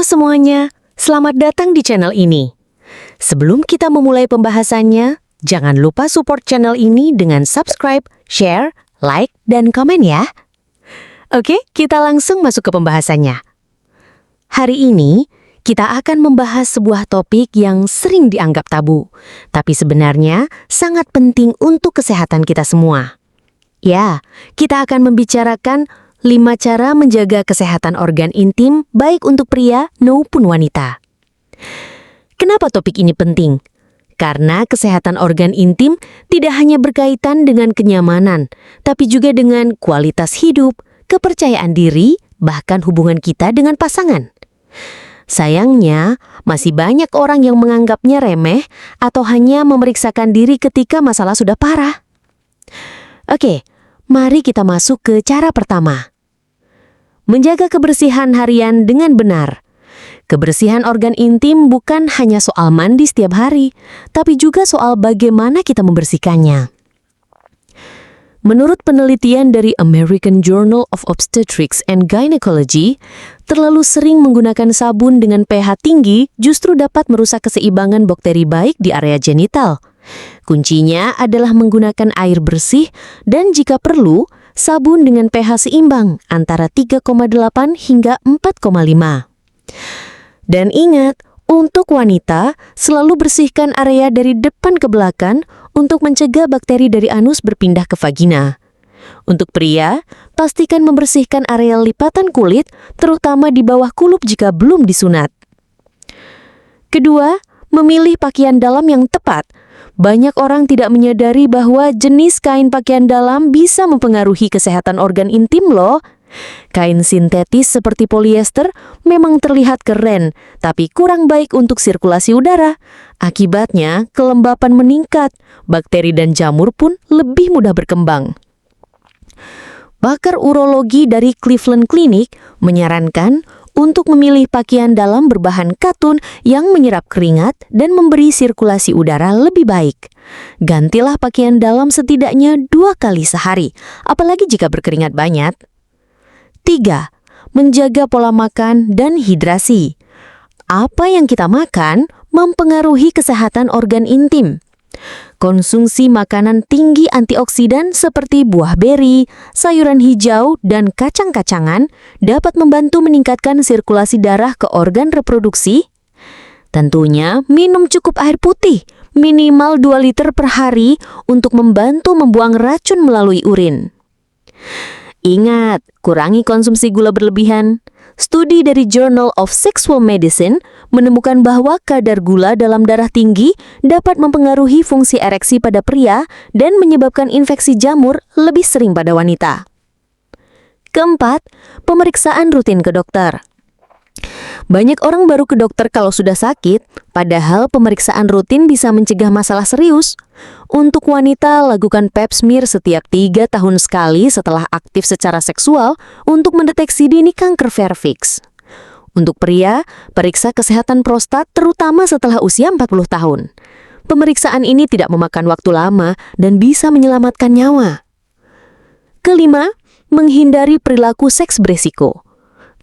semuanya, selamat datang di channel ini. Sebelum kita memulai pembahasannya, jangan lupa support channel ini dengan subscribe, share, like, dan komen ya. Oke, kita langsung masuk ke pembahasannya. Hari ini, kita akan membahas sebuah topik yang sering dianggap tabu, tapi sebenarnya sangat penting untuk kesehatan kita semua. Ya, kita akan membicarakan 5 cara menjaga kesehatan organ intim baik untuk pria maupun wanita. Kenapa topik ini penting? Karena kesehatan organ intim tidak hanya berkaitan dengan kenyamanan, tapi juga dengan kualitas hidup, kepercayaan diri, bahkan hubungan kita dengan pasangan. Sayangnya, masih banyak orang yang menganggapnya remeh atau hanya memeriksakan diri ketika masalah sudah parah. Oke, mari kita masuk ke cara pertama. Menjaga kebersihan harian dengan benar. Kebersihan organ intim bukan hanya soal mandi setiap hari, tapi juga soal bagaimana kita membersihkannya. Menurut penelitian dari American Journal of Obstetrics and Gynecology, terlalu sering menggunakan sabun dengan pH tinggi justru dapat merusak keseimbangan bakteri baik di area genital. Kuncinya adalah menggunakan air bersih dan jika perlu, sabun dengan pH seimbang antara 3,8 hingga 4,5. Dan ingat, untuk wanita, selalu bersihkan area dari depan ke belakang untuk mencegah bakteri dari anus berpindah ke vagina. Untuk pria, pastikan membersihkan area lipatan kulit, terutama di bawah kulup jika belum disunat. Kedua, memilih pakaian dalam yang tepat. Banyak orang tidak menyadari bahwa jenis kain pakaian dalam bisa mempengaruhi kesehatan organ intim loh. Kain sintetis seperti polyester memang terlihat keren, tapi kurang baik untuk sirkulasi udara. Akibatnya, kelembapan meningkat, bakteri dan jamur pun lebih mudah berkembang. Pakar urologi dari Cleveland Clinic menyarankan untuk memilih pakaian dalam berbahan katun yang menyerap keringat dan memberi sirkulasi udara lebih baik. Gantilah pakaian dalam setidaknya 2 kali sehari, apalagi jika berkeringat banyak. 3. Menjaga pola makan dan hidrasi. Apa yang kita makan mempengaruhi kesehatan organ intim. Konsumsi makanan tinggi antioksidan seperti buah beri, sayuran hijau, dan kacang-kacangan dapat membantu meningkatkan sirkulasi darah ke organ reproduksi. Tentunya minum cukup air putih, minimal 2 liter per hari untuk membantu membuang racun melalui urin. Ingat, kurangi konsumsi gula berlebihan. Studi dari Journal of Sexual Medicine menemukan bahwa kadar gula dalam darah tinggi dapat mempengaruhi fungsi ereksi pada pria dan menyebabkan infeksi jamur lebih sering pada wanita. Keempat, pemeriksaan rutin ke dokter. Banyak orang baru ke dokter kalau sudah sakit, padahal pemeriksaan rutin bisa mencegah masalah serius. Untuk wanita, lakukan pap smear setiap 3 tahun sekali setelah aktif secara seksual untuk mendeteksi dini kanker serviks. Untuk pria, periksa kesehatan prostat terutama setelah usia 40 tahun. Pemeriksaan ini tidak memakan waktu lama dan bisa menyelamatkan nyawa. Kelima, menghindari perilaku seks beresiko.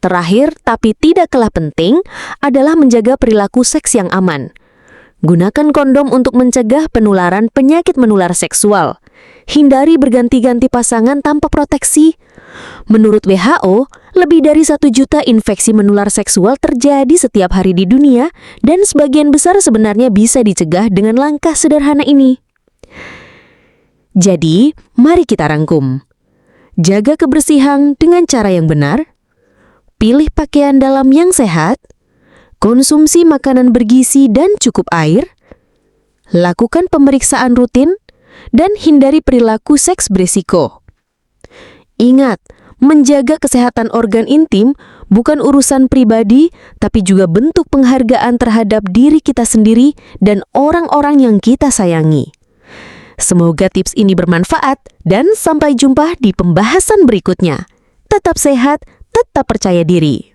Terakhir, tapi tidak kalah penting, adalah menjaga perilaku seks yang aman. Gunakan kondom untuk mencegah penularan penyakit menular seksual. Hindari berganti-ganti pasangan tanpa proteksi. Menurut WHO, lebih dari 1 juta infeksi menular seksual terjadi setiap hari di dunia, dan sebagian besar sebenarnya bisa dicegah dengan langkah sederhana ini. Jadi, mari kita rangkum. Jaga kebersihan dengan cara yang benar. Pilih pakaian dalam yang sehat, konsumsi makanan bergizi dan cukup air, lakukan pemeriksaan rutin, dan hindari perilaku seks beresiko. Ingat, menjaga kesehatan organ intim bukan urusan pribadi, tapi juga bentuk penghargaan terhadap diri kita sendiri dan orang-orang yang kita sayangi. Semoga tips ini bermanfaat dan sampai jumpa di pembahasan berikutnya. Tetap sehat, tetap percaya diri.